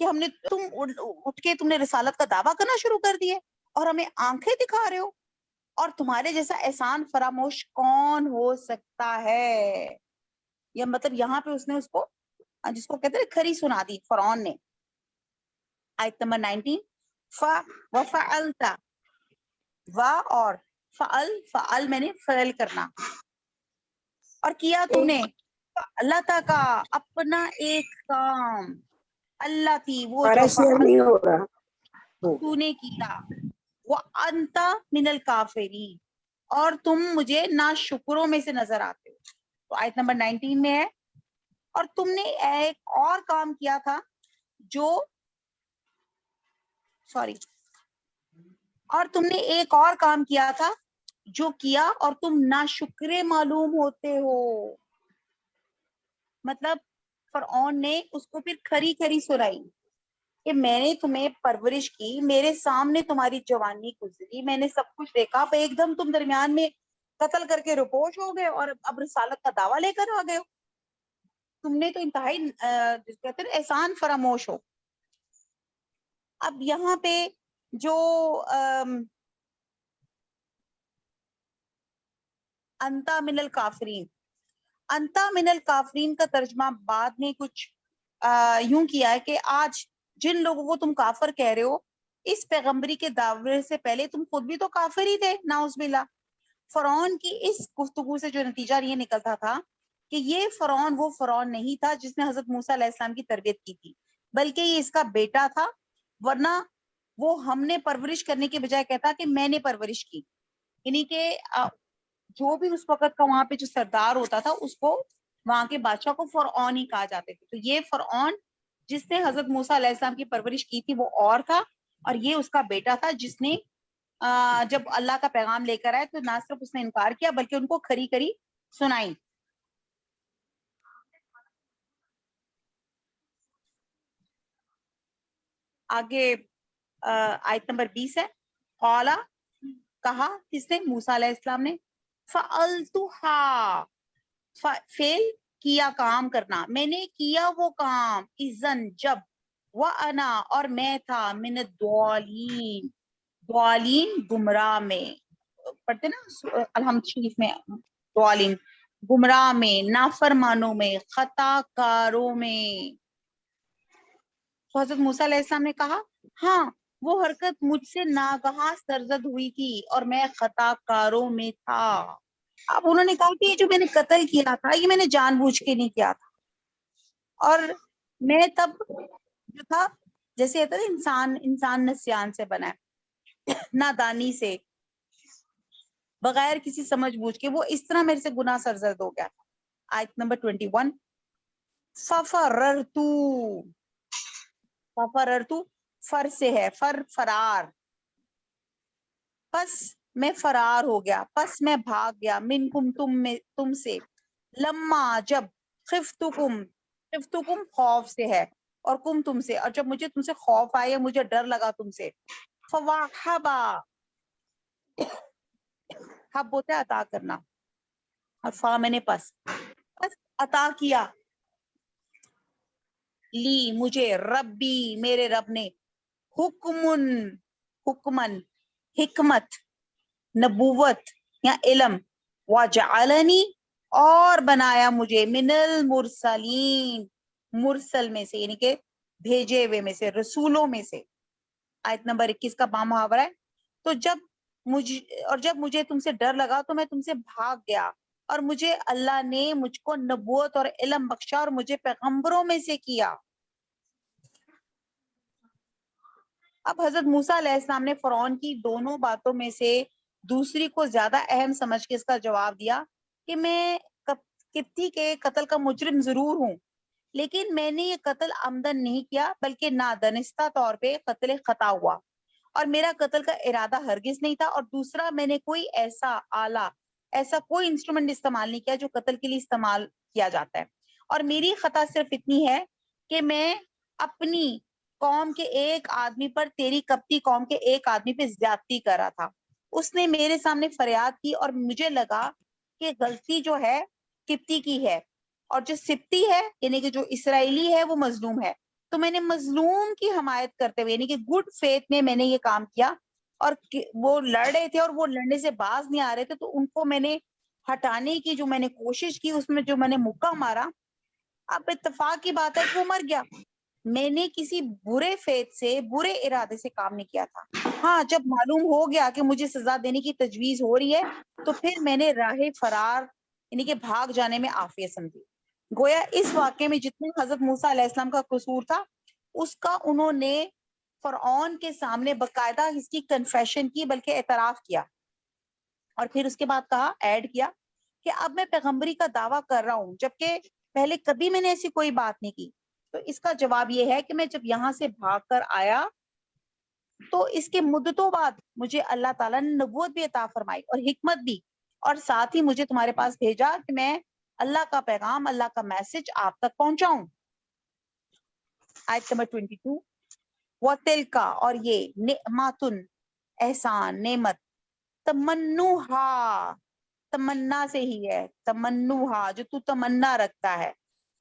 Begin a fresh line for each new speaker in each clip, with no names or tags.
کہ ہم نے تم اٹھ کے تم نے رسالت کا دعویٰ کرنا شروع کر دیے اور ہمیں آنکھیں دکھا رہے ہو, اور تمہارے جیسا احسان فراموش کون ہو سکتا ہے. یا مطلب یہاں پہ اس نے اس کو, جس کو کہتے ہیں کھری سنا دی فرعون نے. آیت نمبر 19, وَفَعَلْتَ, اور فعل میں نے فعل کرنا, اور کیا تو نے اللہ تعالیٰ کا اپنا ایک کام, اللہ تھی وہ جو
شیئر نہیں ہو رہا.
تو نے کیا, وَأَنْتَ مِنَ الْكَافِرِينَ, اور تم مجھے ناشکروں میں سے نظر آتے ہو. تو آیت نمبر 19 میں ہے, اور تم نے ایک اور کام کیا تھا جو اور تم نے ایک اور کام کیا تھا جو کیا اور تم ناشکرے معلوم ہوتے ہو. مطلب فرعون نے اس کو پھر کھری کھری سنائی کہ میں نے تمہیں پرورش کی, میرے سامنے تمہاری جوانی گزری, میں نے سب کچھ دیکھا, اب ایک دم تم درمیان میں قتل کر کے روپوش ہو گئے اور اب رسالت کا دعویٰ لے کر آ گئے ہو. تم نے تو انتہائی کہتے ہیں احسان فراموش ہو. اب یہاں پہ جو انتا من الکافرین, انتا من الکافرین کا ترجمہ بعد میں کچھ یوں کیا ہے کہ آج جن لوگوں کو تم کافر کہہ رہے ہو, اس پیغمبری کے دعوے سے پہلے تم خود بھی تو کافر ہی تھے, نعوذ باللہ. فرعون کی اس گفتگو سے جو نتیجہ یہ نکلتا تھا کہ یہ فرعون وہ فرعون نہیں تھا جس نے حضرت موسیٰ علیہ السلام کی تربیت کی تھی, بلکہ یہ اس کا بیٹا تھا, ورنہ وہ ہم نے پرورش کرنے کے بجائے کہتا کہ میں نے پرورش کی. یعنی کہ جو بھی اس وقت کا وہاں پہ جو سردار ہوتا تھا اس کو, وہاں کے بادشاہ کو فرعون ہی کہا جاتے تھے. تو یہ فرعون جس نے حضرت موسیٰ علیہ السلام کی پرورش کی تھی وہ اور تھا, اور یہ اس کا بیٹا تھا جس نے جب اللہ کا پیغام لے کر آئے تو نہ صرف اس نے انکار کیا بلکہ ان کو کھری کھری سنائی. آگے آیت نمبر 20 ہے, قالا, کہا کس نے, موسیٰ علیہ السلام نے, فَعَلْتُهَا, فعل کیا, کام کرنا, میں نے کیا وہ کام, اذن جب, وَأَنَا, اور میں تھا, من الضَّالِينَ, ضالین گمراہ میں. پڑھتے نا الحمد شریف میں, ضالین گمراہ میں, نافرمانوں میں, خطا کاروں میں. تو حضرت موسیٰ علیہ السلام نے کہا ہاں وہ حرکت مجھ سے ناگہاں سرزد ہوئی تھی اور میں خطا کاروں میں تھا. اب انہوں نے کہا کہ یہ جو میں نے قتل کیا تھا یہ میں نے جان بوجھ کے نہیں کیا تھا, اور میں تب جو تھا جیسے کہتا ہے انسان نسیان سے بنا ہے, نادانی سے, بغیر کسی سمجھ بوجھ کے, وہ اس طرح میرے سے گناہ سرزد ہو گیا تھا. آیت نمبر 21, فَفَرَرْتُ, فَفَرَرْتُ فر سے ہے, فرار, پس میں فرار ہو گیا, پس میں بھاگ گیا, منکم تم سے, لما جب, خفتکم خوف سے ہے, اور کم تم سے, اور جب مجھے تم سے خوف آیا, مجھے ڈر لگا تم سے, فواحبا, حب ہوتا ہے عطا کرنا, اور فا میں نے پس عطا کیا, لی مجھے, ربی میرے رب نے, حکمن حکمت, نبوت یا علم, وجعلنی, اور بنایا مجھے, من المرسلین, مرسل میں سے یعنی کہ بھیجے ہوئے میں سے, رسولوں میں سے. آیت نمبر 21 کا با محاورہ ہے. تو جب مجھے تم سے ڈر لگا تو میں تم سے بھاگ گیا, اور مجھے اللہ نے مجھ کو نبوت اور علم بخشا اور مجھے پیغمبروں میں سے کیا. اب حضرت موسیٰ علیہ السلام نے فرعون کی دونوں باتوں میں سے دوسری کو زیادہ اہم سمجھ کے اس کا جواب دیا کہ میں قبطی کے قتل کا مجرم ضرور ہوں, لیکن میں نے یہ قتل عمدن نہیں کیا بلکہ نادانستہ طور پہ قتل خطا ہوا, اور میرا قتل کا ارادہ ہرگز نہیں تھا, اور دوسرا میں نے کوئی ایسا آلہ, ایسا کوئی انسٹرومنٹ استعمال نہیں کیا جو قتل کے لیے استعمال کیا جاتا ہے, اور میری خطا صرف اتنی ہے کہ میں اپنی قوم کے ایک آدمی پر تیری قبطی قوم کے ایک آدمی پہ زیادتی کر رہا تھا. اس نے میرے سامنے فریاد کی اور مجھے لگا کہ غلطی جو ہے قبطی کی ہے, اور جو سبتی ہے یعنی کہ جو اسرائیلی ہے وہ مظلوم ہے, تو میں نے مظلوم کی حمایت کرتے ہوئے یعنی کہ گڈ فیتھ میں نے یہ کام کیا, اور وہ لڑ رہے تھے اور وہ لڑنے سے باز نہیں آ رہے تھے, تو ان کو میں نے ہٹانے کی جو میں نے کوشش کی, اس میں جو میں نے مکہ مارا, اب اتفاق کی بات ہے کہ وہ مر گیا. میں نے کسی برے فیت سے, برے ارادے سے کام نہیں کیا تھا. ہاں, جب معلوم ہو گیا کہ مجھے سزا دینے کی تجویز ہو رہی ہے, تو پھر میں نے راہ فرار یعنی کہ بھاگ جانے میں عافیت سمجھی. گویا اس واقعے میں جتنے حضرت موسیٰ علیہ السلام کا قصور تھا, اس کا انہوں نے فرعون کے سامنے باقاعدہ اس کی کنفیشن کی, بلکہ اعتراف کیا, اور پھر اس کے بعد کہا, ایڈ کیا کہ اب میں پیغمبری کا دعویٰ کر رہا ہوں, جبکہ پہلے کبھی میں نے ایسی کوئی بات نہیں کی. تو اس کا جواب یہ ہے کہ میں جب یہاں سے بھاگ کر آیا تو اس کے مدتوں بعد مجھے اللہ تعالیٰ نے نبوت بھی عطا فرمائی اور حکمت بھی, اور ساتھ ہی مجھے تمہارے پاس بھیجا کہ میں اللہ کا پیغام, اللہ کا میسج آپ تک پہنچاؤں. آیت نمبر 22, وَتِلْكَ, اور یہ, نعماتن, احسان, نعمت, تمنوہا, تمنا سے ہی ہے, تمنوہا, جو تو تمنا رکھتا ہے,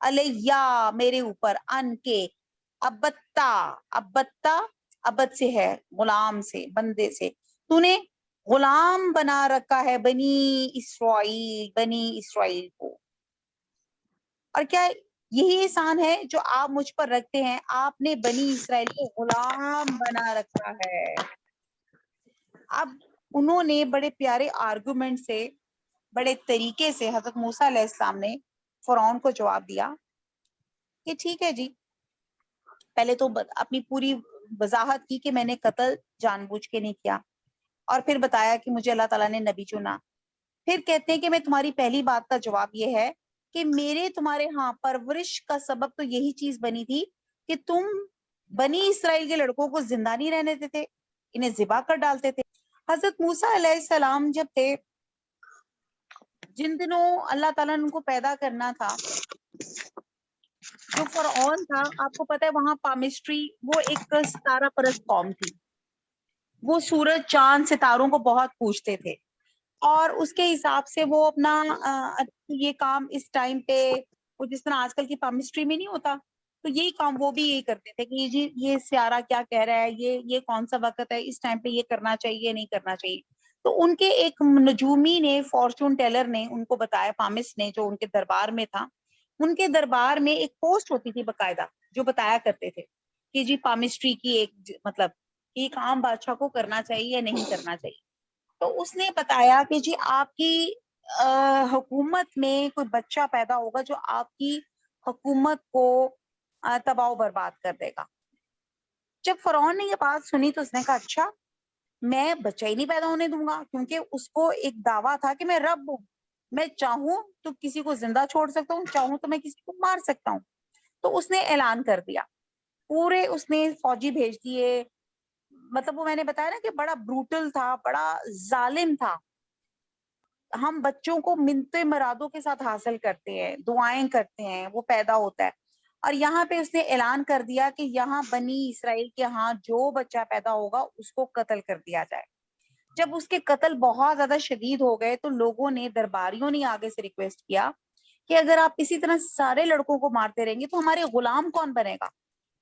علیہ, میرے اوپر, ان کے, ابتا, ابتا, ابد سے ہے, غلام سے, بندے سے, تو نے غلام بنا رکھا ہے بنی اسرائیل, بنی اسرائیل کو. اور کیا یہی احسان ہے جو آپ مجھ پر رکھتے ہیں, آپ نے بنی اسرائیل کو غلام بنا رکھا ہے. اب انہوں نے بڑے پیارے آرگومنٹ سے, بڑے طریقے سے حضرت موسیٰ علیہ السلام نے فرعون کو جواب دیا کہ ٹھیک ہے جی, پہلے تو اپنی پوری وضاحت کی کہ میں نے قتل جان بوجھ کے نہیں کیا, اور پھر بتایا کہ مجھے اللہ تعالیٰ نے نبی چنا. پھر کہتے ہیں کہ میں تمہاری پہلی بات کا جواب یہ ہے کہ میرے تمہارے ہاں پرورش کا سبب تو یہی چیز بنی تھی کہ تم بنی اسرائیل کے لڑکوں کو زندہ نہیں رہنے دیتے, انہیں ذبح کر ڈالتے تھے. حضرت موسیٰ علیہ السلام جب تھے, جن دنوں اللہ تعالیٰ نے ان کو پیدا کرنا تھا, جو فرعون تھا, آپ کو پتا ہے وہاں پامسٹری, وہ ایک ستارہ پرست قوم تھی, وہ سورج, چاند, ستاروں کو بہت پوجتے تھے, اور اس کے حساب سے وہ اپنا یہ کام اس ٹائم پہ, وہ جس طرح آج کل کی پامسٹری میں نہیں ہوتا, تو یہی کام وہ بھی یہی کرتے تھے کہ جی یہ سیارہ کیا کہہ رہا ہے, یہ کون سا وقت ہے, اس ٹائم پہ یہ کرنا چاہیے نہیں کرنا چاہیے. تو ان کے ایک نجومی نے, فارچون ٹیلر نے ان کو بتایا, پامس نے, جو ان کے دربار میں تھا, ان کے دربار میں ایک پوسٹ ہوتی تھی باقاعدہ, جو بتایا کرتے تھے کہ جی پامسٹری کی ایک مطلب یہ کام بادشاہ کو کرنا چاہیے یا نہیں کرنا چاہیے. تو اس نے بتایا کہ جی آپ کی حکومت میں کوئی بچہ پیدا ہوگا جو آپ کی حکومت کو تباہ و برباد کر دے گا. جب فرعون نے یہ بات سنی تو اس نے کہا اچھا, میں بچہ ہی نہیں پیدا ہونے دوں گا, کیونکہ اس کو ایک دعویٰ تھا کہ میں رب ہوں, میں چاہوں تو کسی کو زندہ چھوڑ سکتا ہوں, چاہوں تو میں کسی کو مار سکتا ہوں. تو اس نے اعلان کر دیا, پورے اس نے فوجی بھیج دیے, مطلب وہ میں نے بتایا نا کہ بڑا بروٹل تھا, بڑا ظالم تھا. ہم بچوں کو منتیں مرادوں کے ساتھ حاصل کرتے ہیں, دعائیں کرتے ہیں, وہ پیدا ہوتا ہے, اور یہاں پہ اس نے اعلان کر دیا کہ یہاں بنی اسرائیل کے ہاں جو بچہ پیدا ہوگا اس کو قتل کر دیا جائے. جب اس کے قتل بہت زیادہ شدید ہو گئے تو لوگوں نے, درباریوں نے آگے سے ریکویسٹ کیا کہ اگر آپ اسی طرح سارے لڑکوں کو مارتے رہیں گے تو ہمارے غلام کون بنے گا,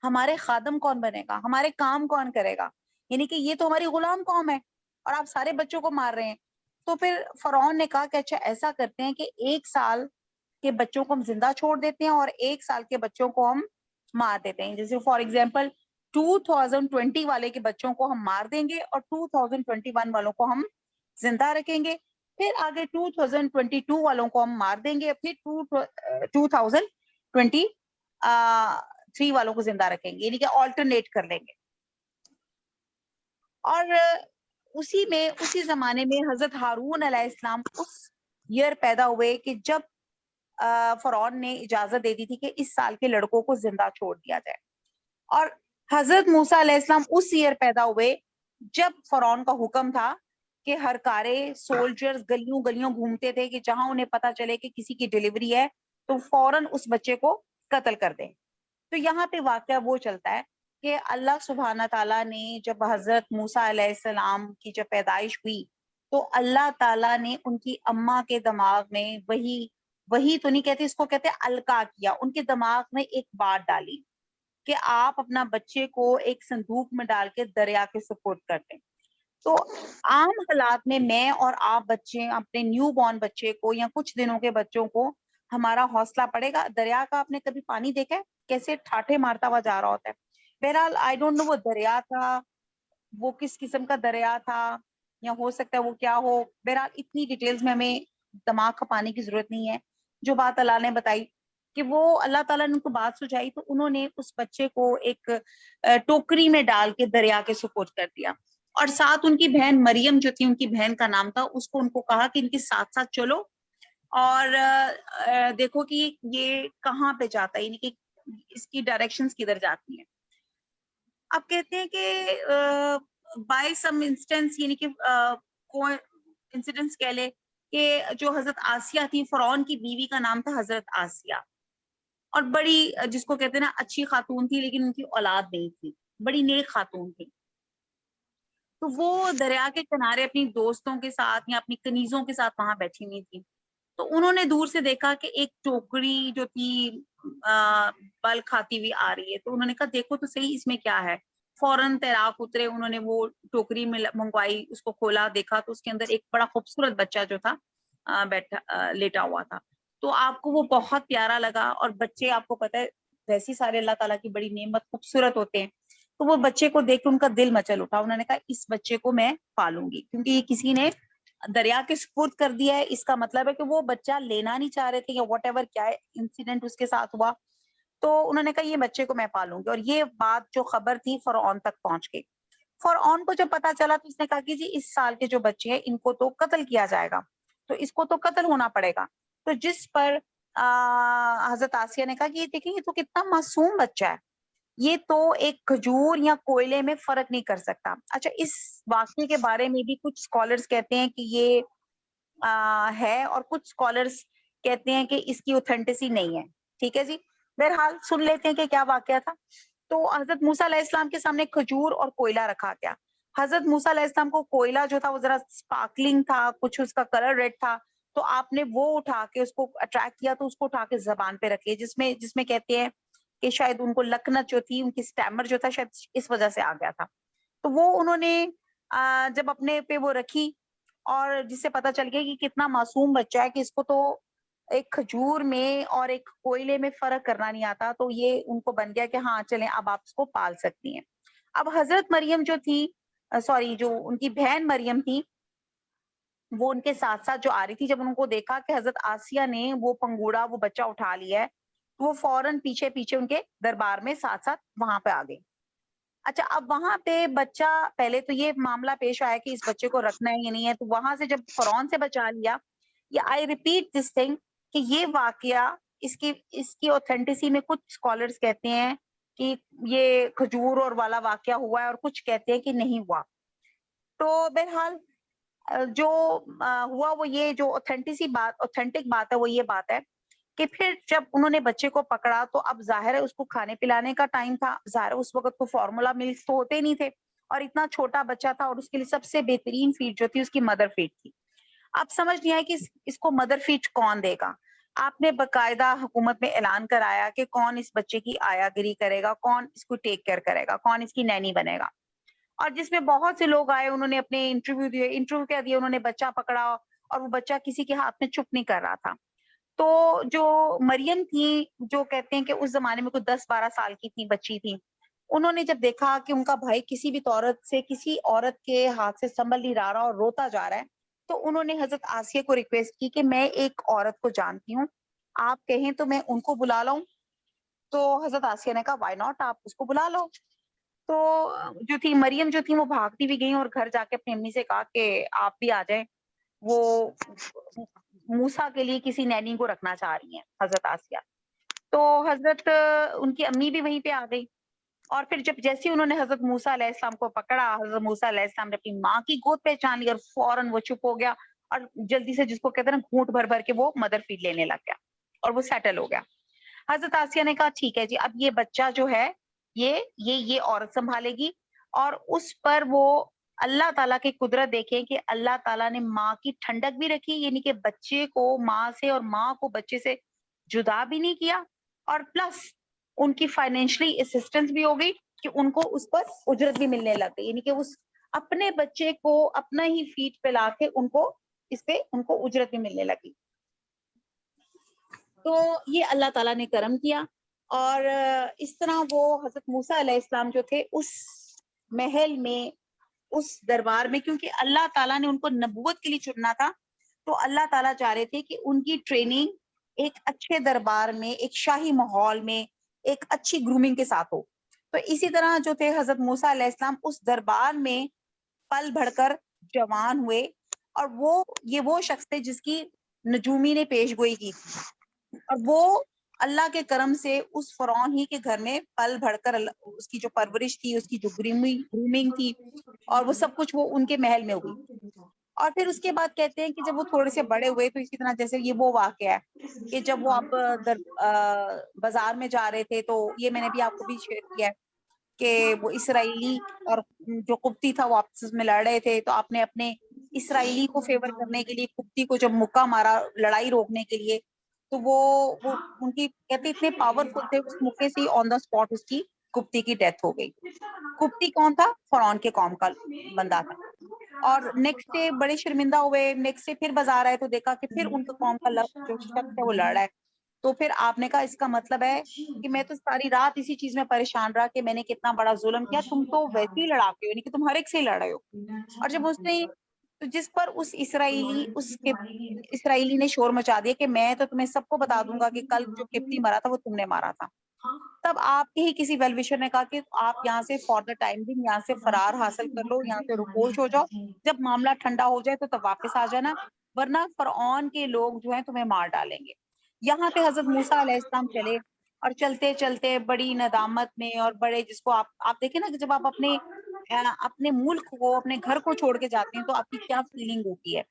ہمارے خادم کون بنے گا, ہمارے کام کون کرے گا, یعنی کہ یہ تو ہماری غلام قوم ہے اور آپ سارے بچوں کو مار رہے ہیں. تو پھر فرعون نے کہا کہ اچھا ایسا کرتے ہیں کہ 1 سال کے بچوں کو ہم زندہ چھوڑ دیتے ہیں اور 1 سال کے بچوں کو ہم مار دیتے ہیں. جیسے فار ایگزامپل 2020 والے کے بچوں کو ہم مار دیں گے اور 2021 والوں کو ہم زندہ رکھیں گے, پھر آگے 2022 والوں کو ہم مار دیں گے, پھر 2023 والوں کو زندہ رکھیں گے, یعنی کہ آلٹرنیٹ کر لیں گے. اور اسی زمانے میں حضرت ہارون علیہ السلام اس ایئر پیدا ہوئے کہ جب فرعون نے اجازت دے دی تھی کہ اس سال کے لڑکوں کو زندہ چھوڑ دیا جائے, اور حضرت موسیٰ علیہ السلام اس ایئر پیدا ہوئے جب فرعون کا حکم تھا کہ ہر کارے سولجرز گلیوں گلیوں گھومتے تھے کہ جہاں انہیں پتا چلے کہ کسی کی ڈیلیوری ہے تو فوراً اس بچے کو قتل کر دیں. تو یہاں پہ واقعہ وہ چلتا ہے کہ اللہ سبحانہ تعالیٰ نے جب حضرت موسیٰ علیہ السلام کی جب پیدائش ہوئی تو اللہ تعالیٰ نے ان کی اماں کے دماغ میں وہی تو نہیں کہتے, اس کو کہتے القا کیا, ان کے دماغ میں ایک بات ڈالی کہ آپ اپنا بچے کو ایک صندوق میں ڈال کے دریا کے سپورٹ کر دیں. تو عام حالات میں اور آپ بچے اپنے نیو بورن بچے کو یا کچھ دنوں کے بچوں کو ہمارا حوصلہ پڑے گا. دریا کا آپ نے کبھی پانی دیکھا ہے کیسے ٹھاٹھے مارتا ہوا جا رہا ہوتا ہے. بہرحال آئی ڈونٹ نو وہ دریا تھا, وہ کس قسم کا دریا تھا, یا ہو سکتا ہے وہ کیا ہو. بہرحال اتنی ڈیٹیلز میں ہمیں دماغ کھپانے کی ضرورت نہیں ہے. جو بات اللہ نے بتائی کہ وہ اللہ تعالیٰ نے ان کو بات سجائی, تو انہوں نے اس بچے کو ایک ٹوکری میں ڈال کے دریا کے سپورٹ کر دیا, اور ساتھ ان کی بہن مریم جو تھی, ان کی بہن کا نام تھا, اس کو ان کو کہا کہ ان کے ساتھ ساتھ چلو اور دیکھو کہ یہ کہاں پہ جاتا ہے, یعنی کہ اس کی ڈائریکشنز کدھر جاتی ہیں. اب کہتے ہیں کہ بائی سم انسٹنس, یعنی کہ انسیڈنس کہہ لے کہ جو حضرت آسیہ تھی, فرعون کی بیوی کا نام تھا حضرت آسیہ, اور بڑی جس کو کہتے ہیں نا اچھی خاتون تھی, لیکن ان کی اولاد نہیں تھی, بڑی نیک خاتون تھی. تو وہ دریا کے کنارے اپنی دوستوں کے ساتھ یا اپنی کنیزوں کے ساتھ وہاں بیٹھی ہوئی تھی. تو انہوں نے دور سے دیکھا کہ ایک ٹوکری جو تھی بل کھاتی ہوئی آ رہی ہے. تو انہوں نے کہا دیکھو تو صحیح اس میں کیا ہے. فوراً تیراک اترے, انہوں نے وہ ٹوکری میں منگوائی, اس کو کھولا, دیکھا تو اس کے اندر ایک بڑا خوبصورت بچہ جو تھا بیٹھا لیٹا ہوا تھا. تو آپ کو وہ بہت پیارا لگا, اور بچے آپ کو پتہ ہے ویسی سارے اللہ تعالیٰ کی بڑی نعمت خوبصورت ہوتے ہیں. تو وہ بچے کو دیکھ کے ان کا دل مچل اٹھا. انہوں نے کہا اس بچے کو میں پالوں گی, کیونکہ یہ کسی نے دریا کے سپرد کر دیا ہے. اس کا مطلب ہے کہ وہ بچہ لینا نہیں چاہ رہے تھے, یا واٹ ایور کیا انسیڈنٹ اس کے ساتھ ہوا. تو انہوں نے کہا یہ بچے کو میں پالوں گی. اور یہ بات جو خبر تھی فرعون تک پہنچ گئی. فرعون کو جب پتا چلا تو اس نے کہا کہ جی اس سال کے جو بچے ہیں ان کو تو قتل کیا جائے گا, تو اس کو تو قتل ہونا پڑے گا. تو جس پر حضرت آسیہ نے کہا کہ یہ دیکھیں یہ تو کتنا معصوم بچہ ہے, یہ تو ایک کھجور یا کوئلے میں فرق نہیں کر سکتا. اچھا, اس واقعے کے بارے میں بھی کچھ اسکالرس کہتے ہیں کہ یہ ہے, اور کچھ اسکالرس کہتے ہیں کہ اس کی اوتھینٹسی نہیں ہے. ٹھیک ہے جی, بہرحال سن لیتے ہیں کہ کیا واقعہ تھا. تو حضرت موسیٰ علیہ السلام کے سامنے کھجور اور کوئلہ رکھا گیا. حضرت موسیٰ علیہ السلام کو کوئلہ جو تھا وہ ذرا سپارکلنگ تھا, کچھ اس کا کلر ریڈ تھا. تو آپ نے وہ اٹھا کے اس کو اٹریکٹ کیا, تو اس کو اٹھا کے زبان پہ رکھ لیا, جس میں کہتے ہیں کہ شاید ان کو لکنت جو تھی, ان کی سٹیمر جو تھا, شاید اس وجہ سے آ گیا تھا. تو وہ انہوں نے جب اپنے پہ وہ رکھی, اور جس سے پتا چل گیا کہ کتنا معصوم بچہ ہے, کہ اس کو تو ایک کھجور میں اور ایک کوئلے میں فرق کرنا نہیں آتا, تو یہ ان کو بن گیا کہ ہاں چلیں اب آپ اس کو پال سکتی ہیں. اب حضرت مریم جو تھی, جو ان کی بہن مریم تھی, وہ ان کے ساتھ ساتھ جو آ رہی تھی, جب ان کو دیکھا کہ حضرت آسیہ نے وہ پنگوڑا, وہ بچہ اٹھا لیا ہے, تو وہ فوراً پیچھے پیچھے ان کے دربار میں ساتھ ساتھ وہاں پہ آ گئی. اچھا, اب وہاں پہ بچہ, پہلے تو یہ معاملہ پیش آیا کہ اس بچے کو رکھنا ہے یا نہیں ہے. تو وہاں سے جب فرعون سے بچا لیا, یہ آئی ریپیٹ دس تھنگ کہ یہ واقعہ اس کی اوتھینٹسی میں کچھ اسکالرس کہتے ہیں کہ یہ کھجور اور والا واقعہ ہوا ہے, اور کچھ کہتے ہیں کہ نہیں ہوا. تو بہرحال جو ہوا وہ یہ, جو اوتھینٹک بات ہے وہ یہ بات ہے کہ پھر جب انہوں نے بچے کو پکڑا, تو اب ظاہر ہے اس کو کھانے پلانے کا ٹائم تھا. ظاہر اس وقت کو فارمولا ملز تو ہوتے نہیں تھے, اور اتنا چھوٹا بچہ تھا, اور اس کے لیے سب سے بہترین فیڈ جو تھی اس کی مدر فیڈ تھی. اب سمجھ نہیں آیا کہ اس کو مدر فیڈ کون دے گا. آپ نے باقاعدہ حکومت میں اعلان کرایا کہ کون اس بچے کی آیا گری کرے گا, کون اس کو ٹیک کیئر کرے گا, کون اس کی نینی بنے گا. اور جس میں بہت سے لوگ آئے, انہوں نے اپنے انٹرویو کیا دیا, انہوں نے بچہ پکڑا, اور وہ بچہ کسی کے ہاتھ میں چپ نہیں کر رہا تھا. تو جو مریم تھی, جو کہتے ہیں کہ اس زمانے میں کوئی 10-12 سال کی تھی, بچی تھی, انہوں نے جب دیکھا کہ ان کا بھائی کسی بھی کسی عورت کے ہاتھ سے سنبھل نہیں رہا اور روتا جا رہا ہے, تو انہوں نے حضرت آسیہ کو ریکویسٹ کی کہ میں ایک عورت کو جانتی ہوں, آپ کہیں تو میں ان کو بلا لاؤں. تو حضرت آسیہ نے کہا وائی ناٹ, آپ اس کو بلا لو. تو جو تھی مریم جو تھی وہ بھاگتی بھی گئی, اور گھر جا کے اپنی امی سے کہا کہ آپ بھی آ جائیں, وہ موسیٰ کے لیے کسی نینی کو رکھنا چاہ رہی ہیں حضرت آسیہ. تو حضرت ان کی امی بھی وہیں پہ آ گئی, اور پھر جیسے انہوں نے حضرت موسیٰ علیہ السلام کو پکڑا, حضرت موسیٰ علیہ السلام نے اپنی ماں کی گود پہچان لی, اور فوراً وہ چپ ہو گیا, اور جلدی سے جس کو کہتے ہیں نا گھونٹ بھر بھر کے وہ مدر فیڈ لینے لگ گیا, اور وہ سیٹل ہو گیا. حضرت آسیہ نے کہا ٹھیک ہے جی, اب یہ بچہ جو ہے یہ عورت سنبھالے گی. اور اس پر وہ اللہ تعالیٰ کی قدرت دیکھیں کہ اللہ تعالیٰ نے ماں کی ٹھنڈک بھی رکھی, یعنی کہ بچے کو ماں سے اور ماں کو بچے سے جدا بھی نہیں کیا, اور پلس ان کی فائنینشلی اسسٹنس بھی ہو گئی کہ ان کو اس پر اجرت بھی ملنے لگ گئی, یعنی کہ اس اپنے بچے کو اپنا ہی فیٹ پہ لا کے ان کو اس پہ ان کو اجرت بھی ملنے لگی. تو یہ اللہ تعالیٰ نے کرم کیا, اور اس طرح وہ حضرت موسیٰ علیہ السلام جو تھے اس محل میں, اس دربار میں, کیونکہ اللہ تعالیٰ نے ان کو نبوت کے لیے چننا تھا, تو اللہ تعالیٰ چاہ رہے تھے کہ ان کی ٹریننگ ایک اچھے دربار میں, ایک شاہی ماحول میں, ایک اچھی گرومنگ کے ساتھ ہو. تو اسی طرح جو تھے حضرت موسیٰ علیہ السلام اس دربار میں پل بڑھ کر جوان ہوئے, اور وہ شخص تھے جس کی نجومی نے پیش گوئی کی تھی, اور وہ اللہ کے کرم سے اس فرعون ہی کے گھر میں پل بڑھ کر اس کی جو پرورش تھی, اس کی جو گرومنگ تھی, اور وہ سب کچھ وہ ان کے محل میں ہوئی. اور پھر اس کے بعد کہتے ہیں کہ جب وہ تھوڑے سے بڑے ہوئے تو اسی طرح جیسے یہ وہ واقعہ ہے کہ جب وہ آپ بازار میں جا رہے تھے, تو یہ میں نے بھی آپ کو بھی شیئر کیا ہے کہ وہ اسرائیلی اور جو قبطی تھا وہ آپس میں لڑ رہے تھے, تو آپ نے اپنے اسرائیلی کو فیور کرنے کے لیے قبطی کو جب مکہ مارا لڑائی روکنے کے لیے, تو وہ ان کی کہتے اتنے پاورفل تھے, اس مکے سے آن دا اسپاٹ اس کی قبطی کی ڈیتھ ہو گئی. قبطی کون تھا؟ فرعون کے قوم کا بندہ تھا. اور نیکسٹ ڈے بڑے شرمندہ ہوئے, نیکسٹ ڈے پھر بازار آئے تو دیکھا کہ پھر ان کا قوم کا جو شخص ہے وہ لڑ رہا ہے. تو پھر آپ نے کہا اس کا مطلب ہے کہ میں تو ساری رات اسی چیز میں پریشان رہا کہ میں نے کتنا بڑا ظلم کیا, تم تو ویسے ہی لڑاتے ہو, یعنی کہ تم ہر ایک سے ہی لڑ رہے ہو. اور جب اس نے تو جس پر اس اسرائیلی نے شور مچا دیا کہ میں تو تمہیں سب کو بتا دوں گا کہ کل جو قبطی مرا تھا وہ تم نے مارا تھا, تب آپ کے ہی کسی ویل وشر نے کہا کہ آپ یہاں سے فار دا ٹائم بھی یہاں سے فرار حاصل کر لو, یہاں سے رکوش ہو جاؤ, جب معاملہ ٹھنڈا ہو جائے تو تب واپس آ جانا, ورنہ فرعون کے لوگ جو ہیں تمہیں مار ڈالیں گے. یہاں پہ حضرت موسیٰ علیہ السلام چلے, اور چلتے چلتے بڑی ندامت میں, اور بڑے جس کو آپ دیکھیں نا کہ جب آپ اپنے ملک کو, اپنے گھر کو چھوڑ کے جاتے ہیں تو آپ کی کیا فیلنگ ہوتی ہے.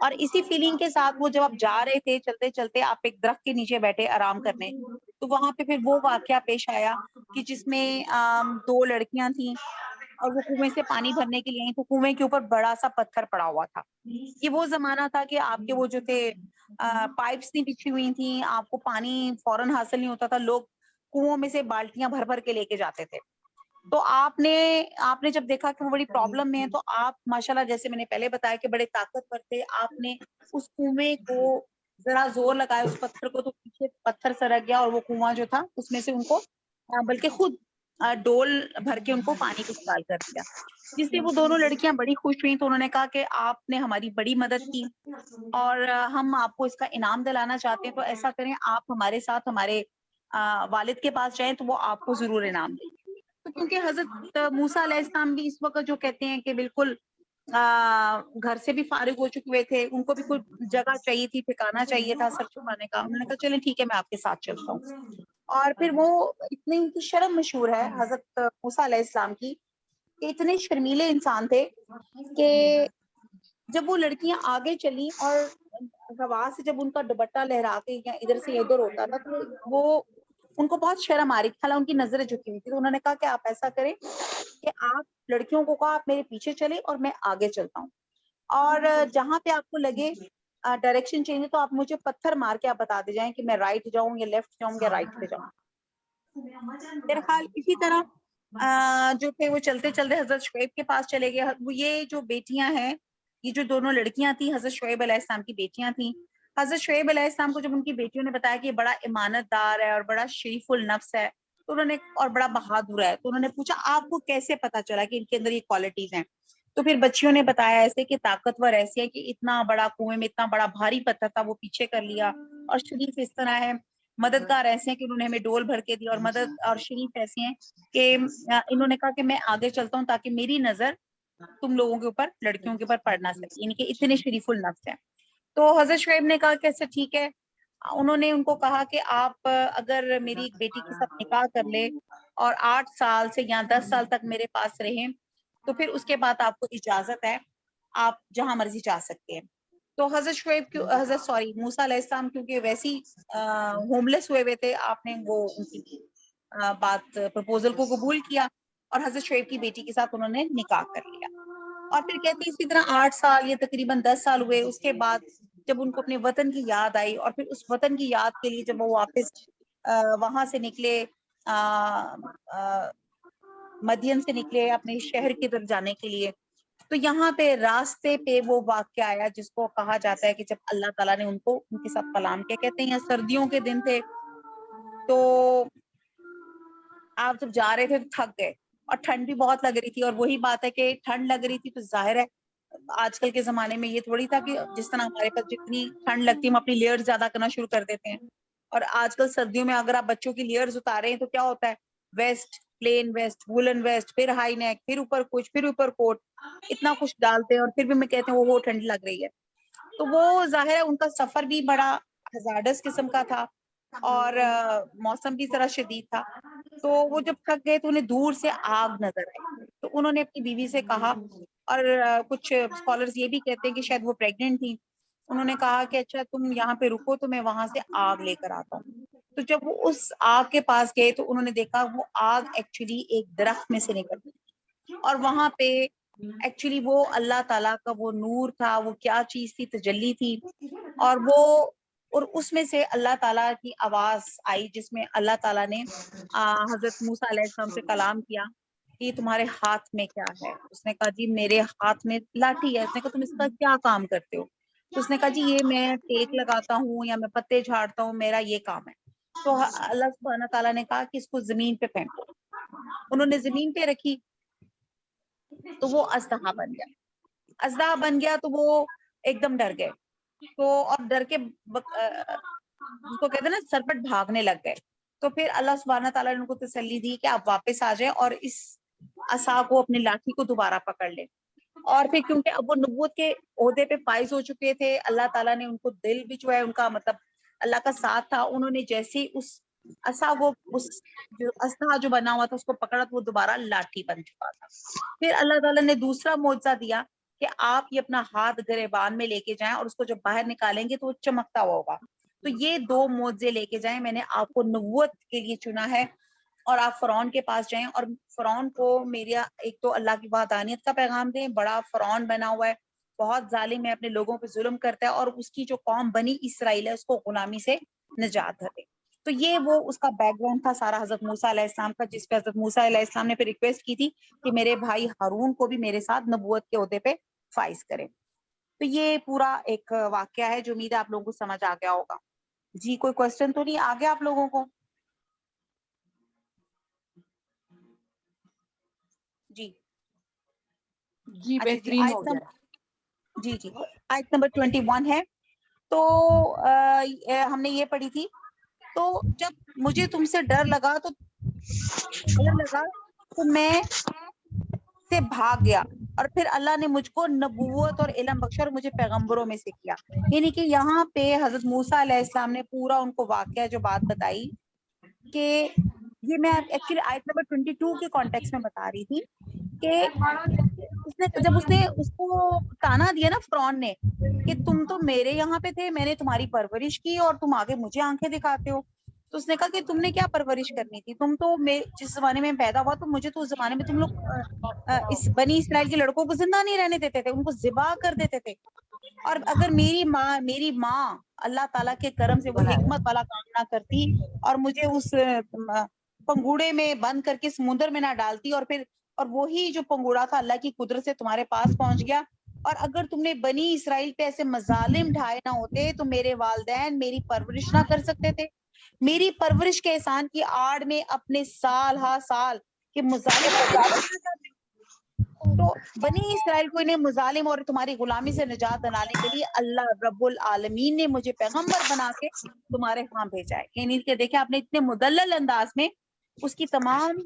اور اسی فیلنگ کے ساتھ وہ جب آپ جا رہے تھے چلتے چلتے, آپ ایک درخت کے نیچے بیٹھے آرام کرنے, تو وہاں پہ پھر وہ واقعہ پیش آیا کہ جس میں 2 لڑکیاں تھیں اور وہ کنویں سے پانی بھرنے کے لیے آئیں, تو کنویں کے اوپر بڑا سا پتھر پڑا ہوا تھا. یہ وہ زمانہ تھا کہ آپ کے وہ جو تھے پائپس نہیں بچھی ہوئی تھیں, آپ کو پانی فوراً حاصل نہیں ہوتا تھا, لوگ کنووں میں سے بالٹیاں بھر بھر کے لے کے جاتے تھے. تو آپ نے جب دیکھا کہ وہ بڑی پرابلم میں ہے, تو آپ ماشاءاللہ جیسے میں نے پہلے بتایا کہ بڑے طاقتور تھے, آپ نے اس کنویں کو ذرا زور لگایا اس پتھر کو, تو پیچھے پتھر سرک گیا, اور وہ کنواں جو تھا اس میں سے ان کو بلکہ خود ڈول بھر کے ان کو پانی کو نکال کر دیا, جس سے وہ دونوں لڑکیاں بڑی خوش ہوئیں. تو انہوں نے کہا کہ آپ نے ہماری بڑی مدد کی, اور ہم آپ کو اس کا انعام دلانا چاہتے ہیں, تو ایسا کریں آپ ہمارے ساتھ ہمارے والد کے پاس جائیں, تو وہ آپ کو ضرور انعام دیں گے. تو کیونکہ حضرت موسیٰ علیہ السلام بھی اس وقت جو کہتے ہیں کہ بالکل گھر سے بھی فارغ ہو چکے ہوئے تھے, ان کو بھی کوئی جگہ چاہیے تھی, ٹھکانا چاہیے تھا سر چھپانے کا. انہوں نے کہا چلیں ٹھیک ہے میں آپ کے ساتھ چلتا ہوں. اور پھر وہ اتنی ان کی شرم مشہور ہے حضرت موسیٰ علیہ السلام کی, کہ اتنے شرمیلے انسان تھے کہ جب وہ لڑکیاں آگے چلی اور ہوا سے جب ان کا دوپٹہ لہرا کے یا ادھر سے ادھر ہوتا تھا, تو وہ ان کو بہت شرم آ رہی تھی, حالانکہ ان کی نظریں جھکی ہوئی تھی. تو انہوں نے کہا کہ آپ ایسا کریں کہ آپ لڑکیوں کو کہا آپ میرے پیچھے چلے اور میں آگے چلتا ہوں, اور جہاں پہ آپ کو لگے ڈائریکشن چینج ہے تو آپ مجھے پتھر مار کے آپ بتا دے جائیں کہ میں رائٹ جاؤں یا لیفٹ جاؤں یا رائٹ پہ جاؤں. بہرحال اسی طرح جو تھے وہ چلتے چلتے حضرت شعیب کے پاس چلے گئے. وہ یہ جو بیٹیاں ہیں, یہ جو دونوں لڑکیاں تھیں حضرت شعیب علیہ السلام کی بیٹیاں تھیں. حضرت شعیب علیہ السلام کو جب ان کی بیٹیوں نے بتایا کہ یہ بڑا امانت دار ہے اور بڑا شریف النفس ہے, تو انہوں نے اور بڑا بہادر ہے, تو انہوں نے پوچھا آپ کو کیسے پتا چلا کہ ان کے اندر یہ کوالٹیز ہیں. تو پھر بچیوں نے بتایا ایسے کہ طاقتور ایسی ہے کہ اتنا بڑا کنویں میں اتنا بڑا بھاری پتھر تھا وہ پیچھے کر لیا, اور شریف اس طرح ہے, مددگار ایسے ہیں کہ انہوں نے ہمیں ڈول بھر کے دیا, اور مدد اور شریف ایسے ہیں کہ انہوں نے کہا کہ میں آگے چلتا ہوں تاکہ میری نظر تم لوگوں کے اوپر, لڑکیوں کے اوپر پڑ نہ سکے, یعنی کہ اتنے شریف النفس ہیں. تو حضرت شعیب نے کہا کہ اچھا ٹھیک ہے. انہوں نے ان کو کہا کہ آپ اگر میری ایک بیٹی کے ساتھ نکاح کر لے اور 8 سال سے یا 10 سال تک میرے پاس رہیں, تو پھر اس کے بعد آپ کو اجازت ہے, آپ جہاں مرضی جا سکتے ہیں. تو حضرت موسیٰ علیہ السلام کیونکہ ویسی ہوم لیس ہوئے تھے, آپ نے وہ ان کی بات پرپوزل کو قبول کیا, اور حضرت شعیب کی بیٹی کے ساتھ انہوں نے نکاح کر لیا. اور پھر کہتے ہیں اسی طرح 8 سال یا تقریباً 10 سال ہوئے. اس کے بعد جب ان کو اپنے وطن کی یاد آئی, اور پھر اس وطن کی یاد کے لیے جب وہ واپس وہاں سے نکلے مدین سے نکلے اپنے شہر کی طرف جانے کے لیے. تو یہاں پہ راستے پہ وہ واقعہ آیا جس کو کہا جاتا ہے کہ جب اللہ تعالیٰ نے ان کے ساتھ کلام کیا. کہتے ہیں سردیوں کے دن تھے, تو آپ جب جا رہے تھے تو تھک گئے اور ٹھنڈ بھی بہت لگ رہی تھی. اور وہی بات ہے کہ ٹھنڈ لگ رہی تھی تو ظاہر ہے آج کل کے زمانے میں یہ تھوڑی تھا کہ جس طرح ہمارے پاس جتنی ٹھنڈ لگتی ہے ہم اپنی لیئر زیادہ کرنا شروع کر دیتے ہیں. اور آج کل سردیوں میں اگر آپ بچوں کی لیئرز اتارے ہیں تو کیا ہوتا ہے, vest, plain vest, woollen vest, پھر ہائی نیک, پھر اوپر کچھ, پھر اوپر کوٹ, اتنا کچھ ڈالتے ہیں اور پھر بھی میں کہتے ہیں وہ ٹھنڈ لگ رہی ہے. تو وہ ظاہر ہے ان کا سفر بھی بڑا ہزارڈس قسم کا تھا اور موسم بھی ذرا شدید تھا. تو وہ جب تھک گئے تو انہیں دور سے آگ نظر آئی. تو انہوں نے اپنی بیوی سے کہا, اور کچھ اسکالرز یہ بھی کہتے ہیں کہ شاید وہ پریگننٹ تھی. انہوں نے کہا کہ اچھا تم یہاں پہ رکو تو میں وہاں سے آگ لے کر آتا ہوں. تو جب وہ اس آگ کے پاس گئے تو انہوں نے دیکھا وہ آگ ایکچولی ایک درخت میں سے نکل رہی تھی, اور وہاں پہ ایکچولی وہ اللہ تعالیٰ کا وہ نور تھا, وہ کیا چیز تھی, تجلی تھی. اور اس میں سے اللہ تعالیٰ کی آواز آئی جس میں اللہ تعالیٰ نے حضرت موسیٰ علیہ السلام سے کلام کیا کہ یہ تمہارے ہاتھ میں کیا ہے. اس نے کہا جی میرے ہاتھ میں لاٹھی ہے. اس نے کہا تم اس کا کیا کام کرتے ہو؟ تو اس نے کہا جی یہ میں ٹیک لگاتا ہوں یا میں پتے جھاڑتا ہوں, میرا یہ کام ہے. تو اللہ سبحانہ تعالیٰ نے کہا کہ اس کو زمین پہ پھینکو. انہوں نے زمین پہ رکھی تو وہ اژدہا بن گیا. اژدہا بن گیا تو وہ ایک دم ڈر گئے. تو اور ڈر کے جس کو کہتے ہیں نا سرپٹ بھاگنے لگ گئے. تو پھر اللہ سبحانہ تعالیٰ نے ان کو تسلی دی کہ آپ واپس آ جائیں اور اس عصا کو, اپنی لاٹھی کو دوبارہ پکڑ لیں. اور پھر کیونکہ اب وہ نبوت کے عہدے پہ فائز ہو چکے تھے, اللہ تعالیٰ نے ان کو دل بھی جو ہے ان کا مطلب اللہ کا ساتھ تھا. انہوں نے جیسے ہی اس عصا کو, اس جو اژدہا جو بنا ہوا تھا اس کو پکڑا تو وہ دوبارہ لاٹھی بن چکا تھا. پھر اللہ تعالیٰ نے دوسرا معجزہ دیا کہ آپ یہ اپنا ہاتھ گریبان میں لے کے جائیں اور اس کو جب باہر نکالیں گے تو وہ چمکتا ہوا ہوگا. تو یہ 2 معجزے لے کے جائیں, میں نے آپ کو نبوت کے لیے چنا ہے. اور آپ فرعون کے پاس جائیں اور فرعون کو میرا ایک تو اللہ کی وحدانیت کا پیغام دیں. بڑا فرعون بنا ہوا ہے, بہت ظالم ہے, اپنے لوگوں پہ ظلم کرتا ہے, اور اس کی جو قوم بنی اسرائیل ہے اس کو غلامی سے نجات دے. تو یہ وہ اس کا بیک گراؤنڈ تھا سارا حضرت موسیٰ علیہ السلام کا, جس پہ حضرت موسیٰ علیہ السلام نے پھر ریکویسٹ کی تھی کہ میرے بھائی ہارون کو بھی میرے ساتھ نبوت کے عہدے پہ فائز کرے. تو یہ پورا ایک واقعہ ہے جو امید ہے آپ لوگوں کو سمجھ آ گیا ہوگا. جی کوئی کوشچن تو نہیں آ گیا آپ لوگوں کو؟ جی
جی
اچھا جی,
بہترین ہو
آیت
گیا.
نمبر جی آیت نمبر 21 ہے. تو ہم نے یہ پڑھی تھی. تو جب مجھے تم سے ڈر لگا تو میں سے بھاگ گیا, اور پھر اللہ نے مجھ کو نبوت اور علم بخشا اور مجھے پیغمبروں میں سے کیا. یعنی کہ یہاں پہ حضرت موسیٰ علیہ السلام نے پورا ان کو واقعہ جو بات بتائی کہ یہ میں ایکچولی آیت نمبر 22 کے کانٹیکس میں بتا رہی تھی کہ جب اس نے اس کو تانا دیا نا فرعون نے کہ تم تو میرے یہاں پہ تھے, میں نے تمہاری پرورش کی اور تم آگے مجھے آنکھیں دکھاتے ہو. تو اس نے کہا کہ تم نے کیا پرورش کرنی تھی, تم تو جس زمانے میں پیدا ہوا تو مجھے تو اس زمانے میں تم لوگ اس بنی اسرائیل کے لڑکوں کو زندہ نہیں رہنے دیتے تھے, ان کو ذبح کر دیتے تھے. اور اگر میری ماں اللہ تعالیٰ کے کرم سے وہ حکمت والا کام نہ کرتی اور مجھے اس پنگوڑے میں بند کر کے سمندر میں نہ ڈالتی, اور وہی جو پنگوڑا تھا اللہ کی قدرت سے تمہارے پاس پہنچ گیا, اور اگر تم نے بنی اسرائیل پہ ایسے مظالم ڈھائے نہ ہوتے تو میرے والدین میری پرورش نہ کر سکتے تھے. میری پرورش کے احسان کی آڑ میں اپنے سال ہا سال کے مظالم کو کیوں کرنا چاہتے ہو؟ تو بنی اسرائیل کو انہیں مظالم اور تمہاری غلامی سے نجات دلانے کے لیے اللہ رب العالمین نے مجھے پیغمبر بنا کے تمہارے ہاں بھیجا ہے. یعنی کہ دیکھیں آپ نے اتنے مدلل انداز میں اس کی تمام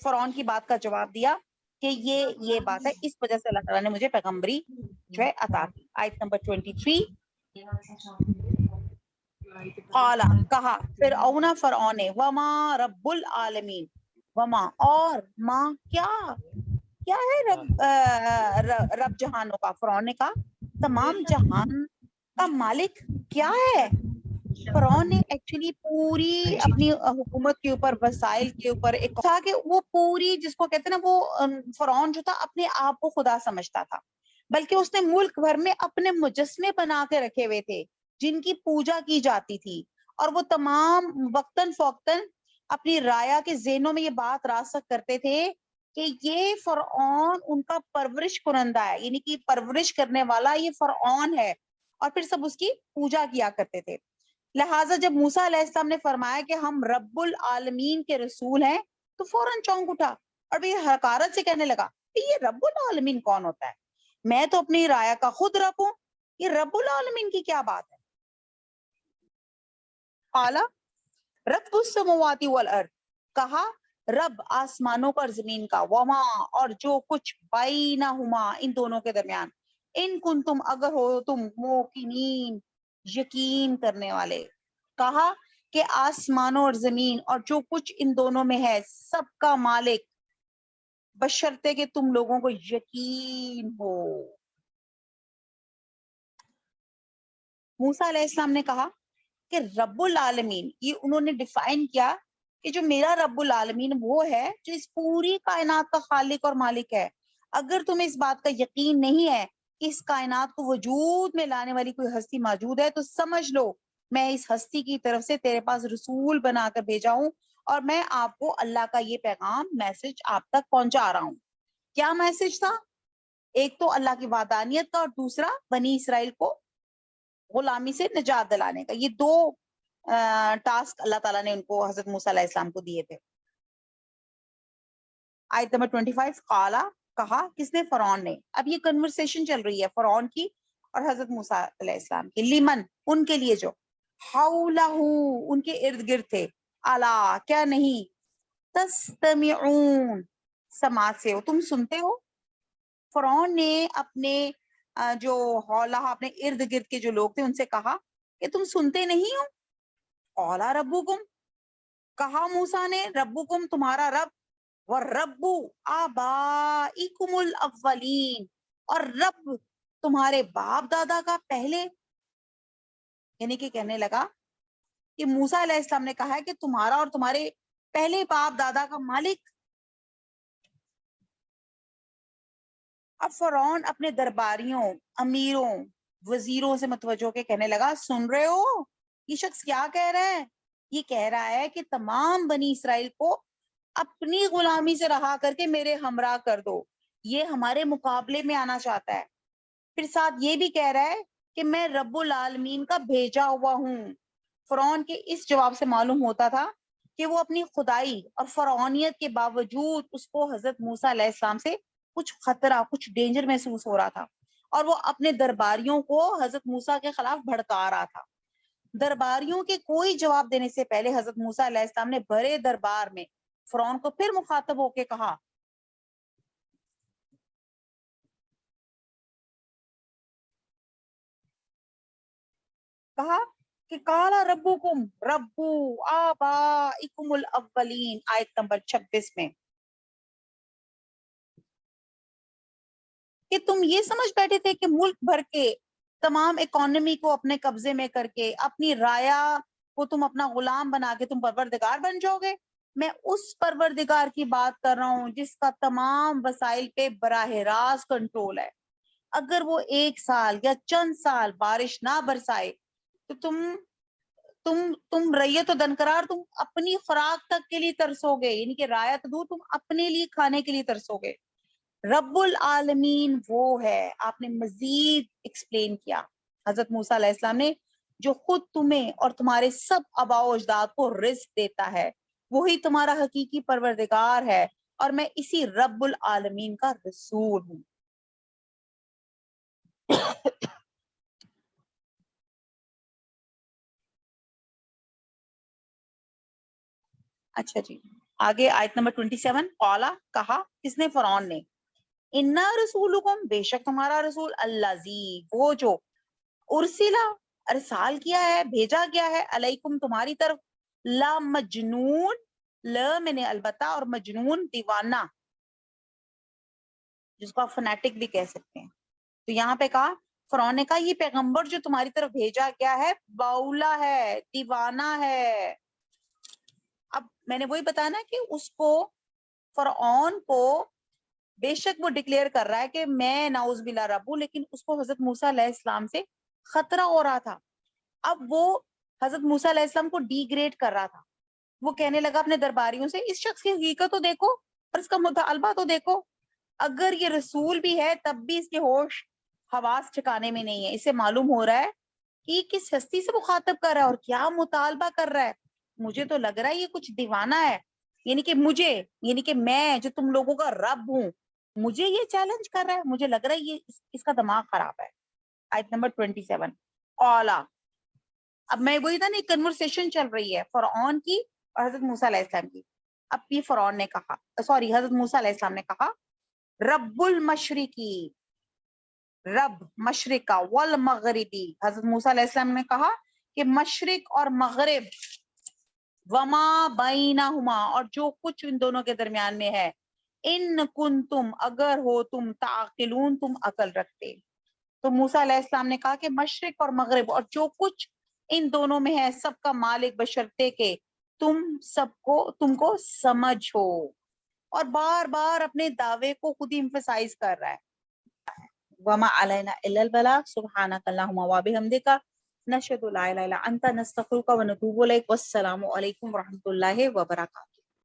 فرعون کی بات کا جواب دیا کہ یہ بات ہے, اس وجہ سے اللہ تعالیٰ نے مجھے پیغمبری جو ہے عطا کی. آیت نمبر 23, قالا کہا فرعون نے وما رب العالمین, وما اور ماں کیا ہے رب جہانوں کا. فرعون نے کہا تمام جہان کا مالک کیا ہے. فرعون نے ایکچولی پوری اپنی حکومت کے اوپر, وسائل کے اوپر ایک تھا کہ وہ پوری جس کو کہتے ہیں نا, وہ فرعون جو تھا اپنے آپ کو خدا سمجھتا تھا, بلکہ اس نے ملک بھر میں اپنے مجسمے بنا کے رکھے ہوئے تھے جن کی پوجا کی جاتی تھی, اور وہ تمام وقتاً فوقتاً اپنی رایا کے ذہنوں میں یہ بات راسخ کرتے تھے کہ یہ فرعون ان کا پرورش کنندہ ہے، یعنی کہ پرورش کرنے والا یہ فرعون ہے، اور پھر سب اس کی پوجا کیا کرتے تھے. لہٰذا جب موسیٰ علیہ السلام نے فرمایا کہ ہم رب العالمین کے رسول ہیں تو فوراً چونک اٹھا اور بھی حقارت سے کہنے لگا کہ یہ رب العالمین کون ہوتا ہے؟ میں تو اپنی رایا کا خود رب ہوں، یہ رب العالمین کی کیا بات ہے؟ قالا رب السماوات والارض، کہا رب آسمانوں کا اور زمین کا، وما اور جو کچھ بینہما ان دونوں کے درمیان، ان کنتم اگر ہو تم موقنین یقین کرنے والے. کہا کہ آسمانوں اور زمین اور جو کچھ ان دونوں میں ہے سب کا مالک، بشرطے کہ تم لوگوں کو یقین ہو. موسیٰ علیہ السلام نے کہا کہ رب العالمین، یہ انہوں نے ڈیفائن کیا کہ جو میرا رب العالمین وہ ہے جو اس پوری کائنات کا خالق اور مالک ہے. اگر تمہیں اس بات کا یقین نہیں ہے کہ اس کائنات کو وجود میں لانے والی کوئی ہستی موجود ہے تو سمجھ لو میں اس ہستی کی طرف سے تیرے پاس رسول بنا کر بھیجا ہوں، اور میں آپ کو اللہ کا یہ پیغام میسج آپ تک پہنچا رہا ہوں. کیا میسج تھا؟ ایک تو اللہ کی وحدانیت کا، اور دوسرا بنی اسرائیل کو غلامی سے نجات دلانے کا. یہ دو ٹاسک اللہ تعالیٰ نے ان کو حضرت موسیٰ علیہ السلام کو دیے تھے. آیت نمبر 25 قالا، کہا کس نے؟ فرعون نے. اب یہ کنورسیشن چل رہی ہے فرعون کی اور حضرت موسیٰ علیہ السلام کی. لیمن، ان کے لیے جو حولہ ان کے ارد گرد تھے. الا، کیا نہیں؟ تستمعون، سماعت سے ہو، تم سنتے ہو. فرعون نے اپنے جو حولہ اپنے ارد گرد کے جو لوگ تھے ان سے کہا کہ تم سنتے نہیں ہو. قالا ربکم، کہا موسیٰ نے ربکم تمہارا رب، وَالرَّبُّ آبائکم الاولین، اور رب تمہارے باپ دادا کا پہلے. یعنی کہ کہنے لگا کہ موسیٰ علیہ السلام نے کہا ہے کہ تمہارا اور تمہارے پہلے باپ دادا کا مالک. اب فرعون اپنے درباریوں، امیروں، وزیروں سے متوجہ کے کہنے لگا سن رہے ہو یہ شخص کیا کہہ رہا ہے؟ یہ کہہ رہا ہے کہ تمام بنی اسرائیل کو اپنی غلامی سے رہا کر کے میرے ہمراہ کر دو. یہ ہمارے مقابلے میں آنا چاہتا ہے. پھر ساتھ یہ بھی کہہ رہا ہے کہ میں رب العالمین کا بھیجا ہوا ہوں. فرعون کے اس جواب سے معلوم ہوتا تھا کہ وہ اپنی خدائی اور فرعونیت کے باوجود اس کو حضرت موسیٰ علیہ السلام سے کچھ خطرہ، کچھ ڈینجر محسوس ہو رہا تھا، اور وہ اپنے درباریوں کو حضرت موسیٰ کے خلاف بھڑکا رہا تھا. درباریوں کے کوئی جواب دینے سے پہلے حضرت موسیٰ علیہ السلام نے بھرے دربار میں فرعون کو پھر مخاطب ہو کے کہا کہ قالا ربکم رب آبائکم الاولین، آیت نمبر 26 میں، کہ تم یہ سمجھ بیٹھے تھے کہ ملک بھر کے تمام اکانومی کو اپنے قبضے میں کر کے اپنی رایا کو تم اپنا غلام بنا کے تم پروردگار بن جاؤ گے. میں اس پروردگار کی بات کر رہا ہوں جس کا تمام وسائل پہ براہ راست کنٹرول ہے. اگر وہ ایک سال یا چند سال بارش نہ برسائے تو تم ریت و دنکرار تم اپنی خوراک تک کے لیے ترسو گے، یعنی کہ رایت دور تم اپنے لیے کھانے کے لیے ترسو گے. رب العالمین وہ ہے. آپ نے مزید ایکسپلین کیا حضرت موسیٰ علیہ السلام نے، جو خود تمہیں اور تمہارے سب آباء و اجداد کو رزق دیتا ہے، وہی تمہارا حقیقی پروردگار ہے، اور میں اسی رب العالمین کا رسول ہوں. اچھا جی، آگے آیت نمبر 27 قالا، کہا کس نے؟ فرعون نے. انا رسولکم، بے شک تمہارا رسول، الذی وہ جو ارسلہ ارسال کیا ہے، بھیجا گیا ہے، علیکم تمہاری طرف، لا مجنون، لا میں نے البتہ، اور مجنون دیوانہ، جس کو آپ فنیٹک بھی کہہ سکتے ہیں. تو یہاں پہ کہا فرعون نے کہا یہ پیغمبر جو تمہاری طرف بھیجا گیا ہے باولا ہے، دیوانہ ہے. اب میں نے وہی بتایا نا کہ اس کو فرعون کو بے شک وہ ڈکلیئر کر رہا ہے کہ میں نعوذ باللہ رب ہوں، لیکن اس کو حضرت موسیٰ علیہ السلام سے خطرہ ہو رہا تھا. اب وہ حضرت موسیٰ علیہ السلام کو ڈی گریڈ کر رہا تھا. وہ کہنے لگا اپنے درباریوں سے اس شخص کی حقیقت تو دیکھو اور اس کا مطالبہ تو دیکھو. اگر یہ رسول بھی ہے تب بھی اس کے ہوش حواس ٹھکانے میں نہیں ہے. اس سے معلوم ہو رہا ہے کہ یہ کس ہستی سے مخاطب کر رہا ہے اور کیا مطالبہ کر رہا ہے. مجھے تو لگ رہا ہے یہ کچھ دیوانہ ہے. یعنی کہ مجھے، یعنی کہ میں جو تم لوگوں کا رب ہوں، مجھے یہ چیلنج کر رہا ہے. مجھے لگ رہا ہے یہ اس کا دماغ خراب ہے. آیت نمبر 27. قالا، اب میں وہی تھا نا، کنورسیشن چل رہی ہے فرعون کی اور حضرت موسیٰ علیہ السلام کی. اب یہ فرعون نے کہا، سوری حضرت موسیٰ علیہ السلام نے کہا رب المشرقی، رب مشرق کا، والمغربی، حضرت موسیٰ علیہ السلام نے کہا کہ مشرق اور مغرب، وما بینہما، اور جو کچھ ان دونوں کے درمیان میں ہے، ان کنتم، اگر ہو تم، تعقلون، تم عقل رکھتے. تو موسیٰ علیہ السلام نے کہا کہ مشرق اور مغرب اور جو کچھ ان دونوں میں ہے سب کا مالک بشرطے کہ تم کو سمجھ ہو. اور بار بار اپنے دعوے کو خود ہی emphasize کر رہا ہے. وما علینا الا البلاغ سبحانک اللہم وبحمدک نشہد لا الہ الا انت نستغفرک ونتوب الیک. والسلام علیکم ورحمۃ اللہ وبرکاتہ.